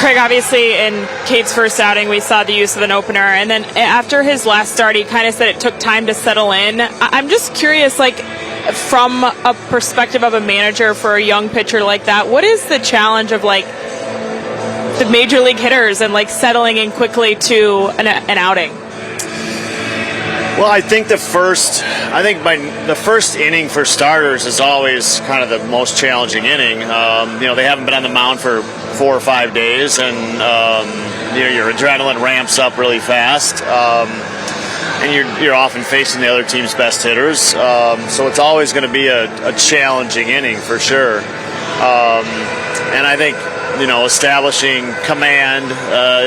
Craig, obviously in Cade's first outing, we saw the use of an opener, and then after his last start, he kind of said it took time to settle in. I'm just curious, like, from a perspective of a manager for a young pitcher like that, what is the challenge of, like, the major league hitters and, like, settling in quickly to an outing? Well, I think the first inning for starters is always kind of the most challenging inning. They haven't been on the mound for 4 or 5 days, and your adrenaline ramps up really fast, and you're often facing the other team's best hitters. So it's always going to be a challenging inning for sure. And I think establishing command,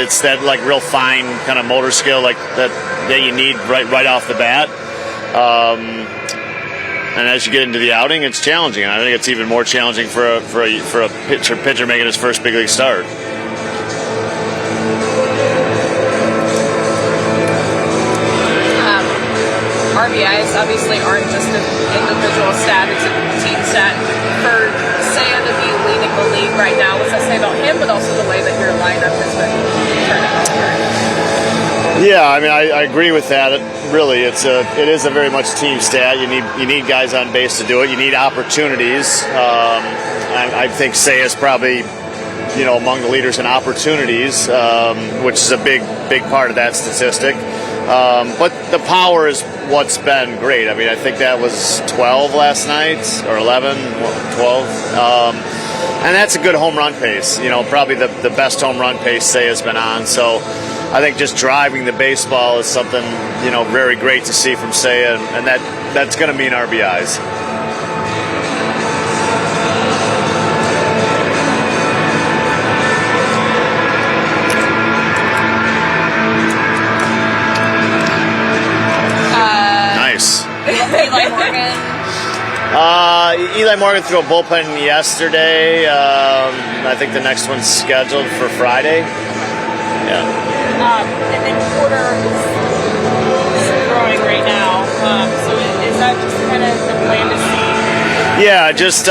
it's that like real fine kind of motor skill like that you need right off the bat. And as you get into the outing, it's challenging. And I think it's even more challenging for a pitcher making his first big league start. RBIs obviously aren't just an individual stat; it's a team stat. For Seiya to be leading the league right now, what's that say about him, but also the way that your lineup has been turning over? Yeah, I mean, I agree with that. It is a very much team stat. You need guys on base to do it. You need opportunities. I think Seiya is probably among the leaders in opportunities, which is a big part of that statistic. But the power is what's been great. I mean, I think that was 12 last night, or 11, 12. And that's a good home run pace. Probably the best home run pace Seiya's been on. So I think just driving the baseball is something, very great to see from Seiya, and that's going to mean RBIs. Eli Morgan. Eli Morgan threw a bullpen yesterday. I think the next one's scheduled for Friday. Yeah. And then Porter is throwing right now. So is that just kind of the plan to see? Yeah, just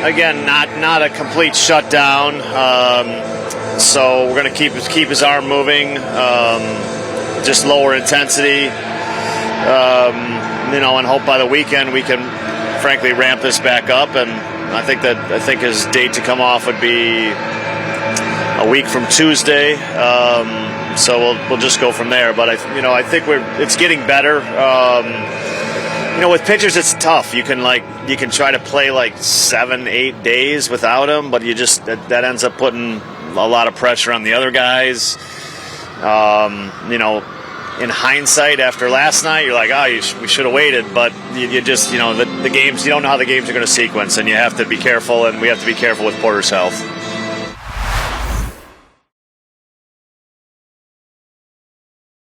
again, not a complete shutdown. So we're going to keep his arm moving. Just lower intensity. And hope by the weekend we can, frankly, ramp this back up. And I think his date to come off would be a week from Tuesday. So we'll just go from there. But I think it's getting better. With pitchers, it's tough. You can try to play like 7-8 days without him, but that ends up putting a lot of pressure on the other guys. In hindsight, after last night, you're like, we should have waited. But you just, the games, you don't know how the games are going to sequence, and you have to be careful, and we have to be careful with Porter's health.